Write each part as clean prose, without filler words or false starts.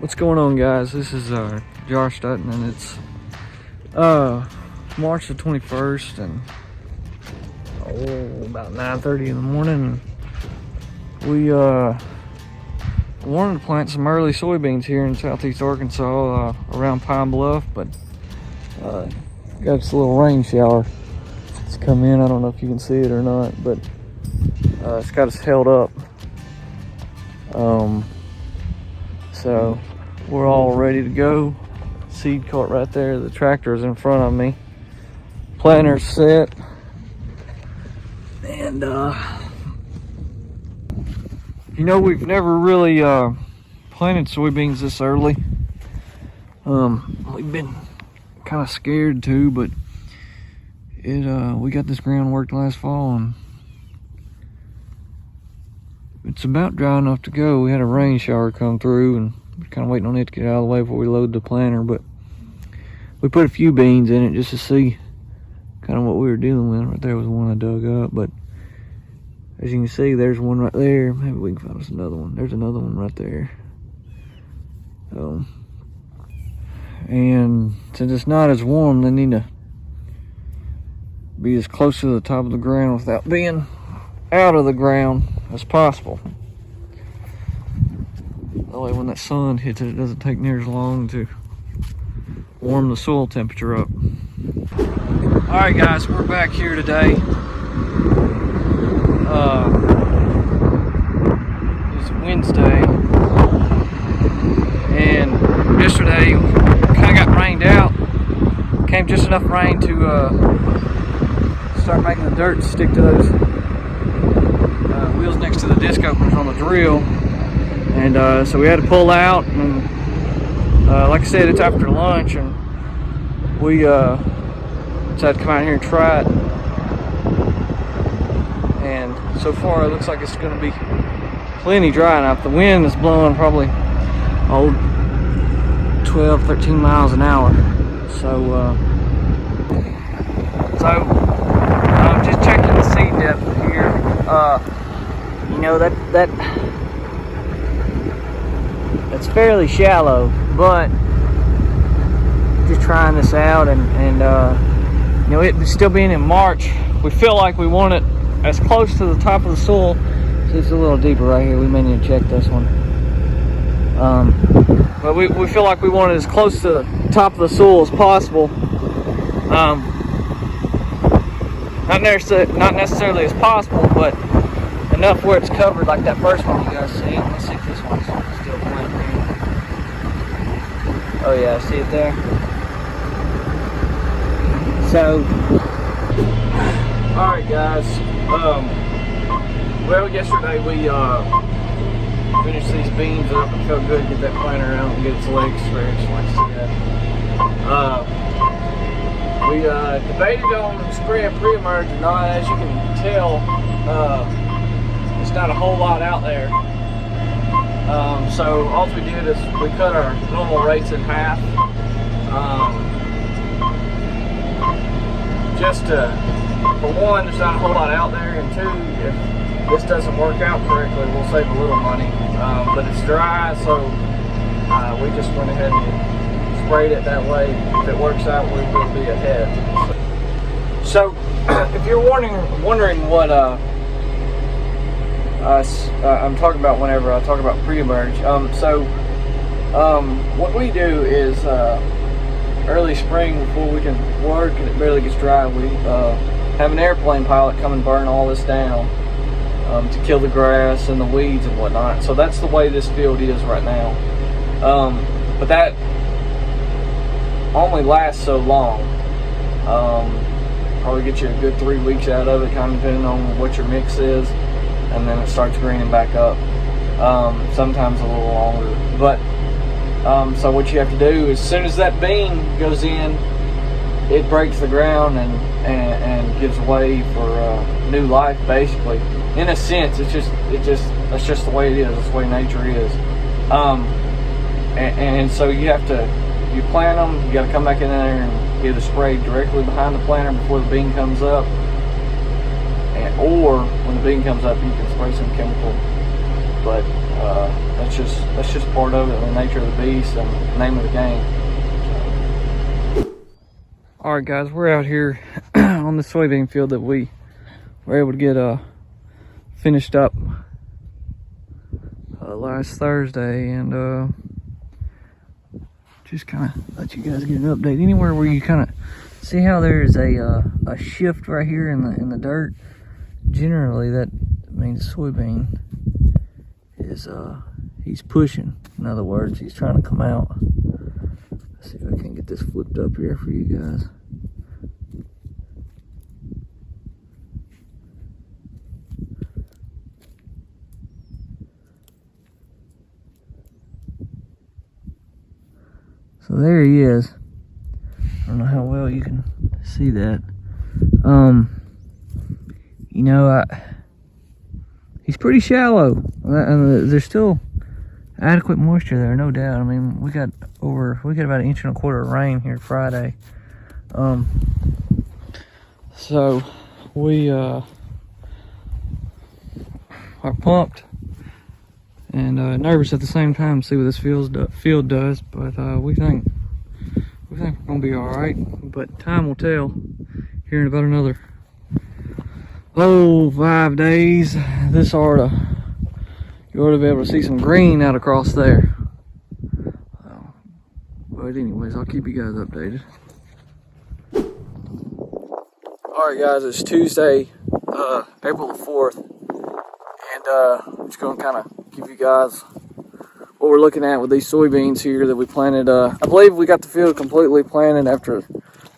What's going on, guys? This is Josh Dutton, and it's March the 21st, and about 9:30 in the morning. We wanted to plant some early soybeans here in southeast Arkansas, around Pine Bluff, but got this little rain shower. It's come in. I don't know if you can see it or not, but it's got us held up. So we're all ready to go. Seed cart right there. The tractor is in front of me. Planter's set. And you know, we've never really planted soybeans this early. We've been kind of scared too, but we got this ground worked last fall and it's about dry enough to go. We had a rain shower come through and we're kind of waiting on it to get out of the way before we load the planter, but we put a few beans in it just to see kind of what we were dealing with. Right there was one I dug up, but as you can see, there's one right there. Maybe we can find us another one. There's another one right there. And since it's not as warm, they need to be as close to the top of the ground without being out of the ground as possible. That way when that sun hits it, it doesn't take near as long to warm the soil temperature up. Alright guys, we're back here today. It's Wednesday, and yesterday kind of got rained out. Came just enough rain to start making the dirt stick to those wheels next to the disc openers on the drill, and so we had to pull out. And like I said, it's after lunch, and we decided to come out here and try it. And so far it looks like it's going to be plenty dry enough. The wind is blowing probably 12, 13 miles an hour. So I'm just checking the seed depth here. You know, that's fairly shallow, but just trying this out, and you know, it still being in March, we feel like we want it as close to the top of the soil. See, it's a little deeper right here. We may need to check this one. But we feel like we want it as close to the top of the soil as possible. Not necessarily as possible, but enough where it's covered, like that first one you guys see. Let's see if this one's still planted here. Oh yeah, see it there? So, alright guys, well, yesterday we finished these beans up and felt good to get that planter out and get its legs stretched, like I said. We debated on spraying pre-emerge or not. As you can tell, it's not a whole lot out there. So all we did is we cut our normal rates in half. Just for one, there's not a whole lot out there, and two, if this doesn't work out correctly, we'll save a little money. But it's dry, so we just went ahead and sprayed it that way. If it works out, we will be ahead. So if you're wondering what I'm talking about whenever I talk about pre-emerge, what we do is early spring, before we can work and it barely gets dry, we have an airplane pilot come and burn all this down to kill the grass and the weeds and whatnot. So that's the way this field is right now. But that only lasts so long. Probably get you a good 3 weeks out of it, kind of depending on what your mix is, and then it starts greening back up. Sometimes a little longer, but so what you have to do, as soon as that bean goes in, it breaks the ground and gives way for new life, basically. In a sense, that's just the way it is. That's the way nature is. And so you plant them. You got to come back in there and get it sprayed directly behind the planter before the bean comes up. Or when the bean comes up, you can spray some chemical. But That's just part of it, the nature of the beast and the name of the game. All right, guys, we're out here on the soybean field that we were able to get finished up last Thursday, and just kind of let you guys get an update. Anywhere where you kind of see how there's a shift right here in the dirt, generally that means soybean is he's pushing. In other words, he's trying to come out. Let's see if I can get this flipped up here for you guys. So there he is. I don't know how well you can see that. You know, he's pretty shallow. There's still adequate moisture there, no doubt. I mean, we got about 1.25 inches of rain here Friday. So we are pumped and nervous at the same time to see what this field does, but we think we're gonna be all right. But time will tell here in about another 5 days. You ought to be able to see some green out across there. But anyways, I'll keep you guys updated. Alright guys, it's Tuesday, April the 4th, and I'm just going to kind of give you guys what we're looking at with these soybeans here that we planted. I believe we got the field completely planted after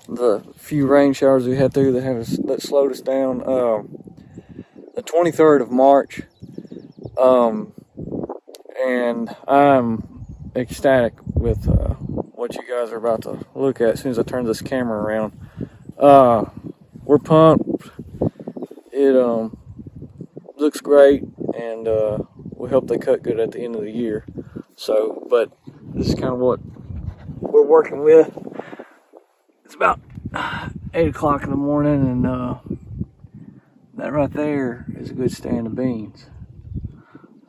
the few rain showers we had through that slowed us down. The 23rd of March, and I'm ecstatic with what you guys are about to look at as soon as I turn this camera around. We're pumped. It looks great, and we hope they cut good at the end of the year. So, but this is kind of what we're working with. It's about 8 o'clock in the morning, and that right there is a good stand of beans.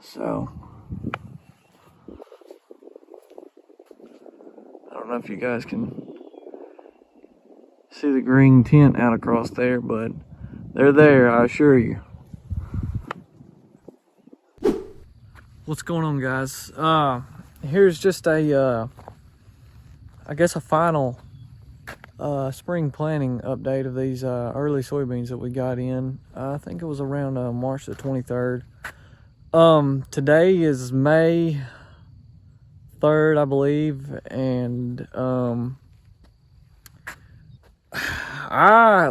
So, I don't know if you guys can see the green tint out across there, but they're there, I assure you. What's going on, guys? Here's just I guess a final spring planting update of these early soybeans that we got in. I think it was around March the 23rd. Today is May 3rd, I believe, and I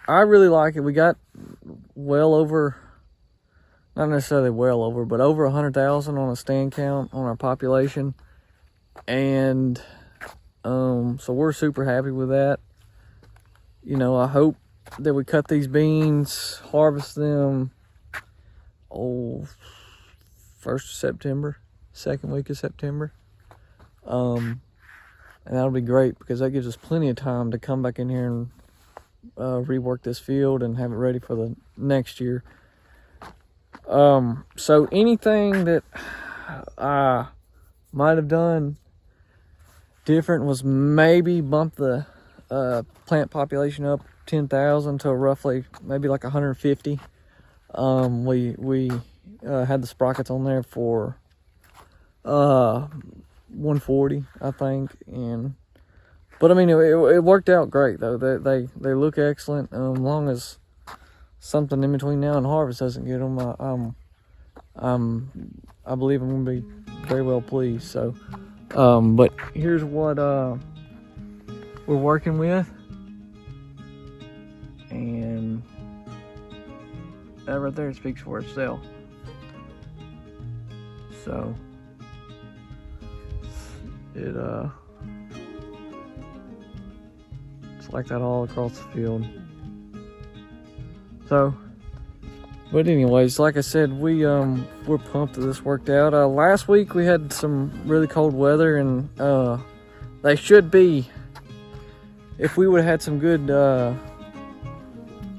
really like it. We got well over, not necessarily well over, but over 100,000 on a stand count on our population, and so we're super happy with that. You know, I hope that we cut these beans, harvest them, 1st of September, 2nd week of September. And that'll be great because that gives us plenty of time to come back in here and rework this field and have it ready for the next year. So anything that I might have done different was maybe bump the plant population up 10,000 to roughly maybe like 150. We had the sprockets on there for 140, I think, but I mean it worked out great though. They look excellent. As long as something in between now and harvest doesn't get them, I believe I'm gonna be very well pleased. So, but here's what we're working with, and that right there speaks for itself. So it's like that all across the field. So, but anyways, like I said, we're pumped that this worked out. Last week we had some really cold weather, and they should be, if we would have had some good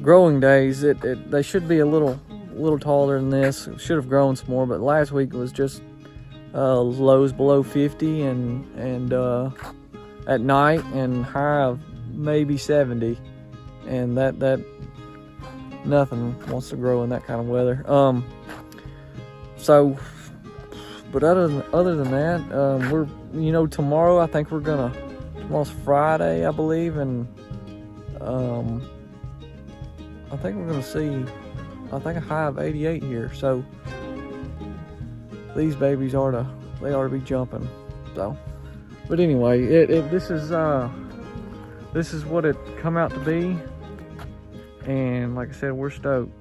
growing days, they should be a little little taller than this. Should have grown some more, but last week was just lows below 50 and at night, and high of maybe 70, and that nothing wants to grow in that kind of weather. So, but other than that, we're, you know, tomorrow I think tomorrow's Friday, I believe, and I think we're gonna see, I think, a high of 88 here. So these babies ought to be jumping. So, but anyway, this is what it come out to be, and like I said, we're stoked.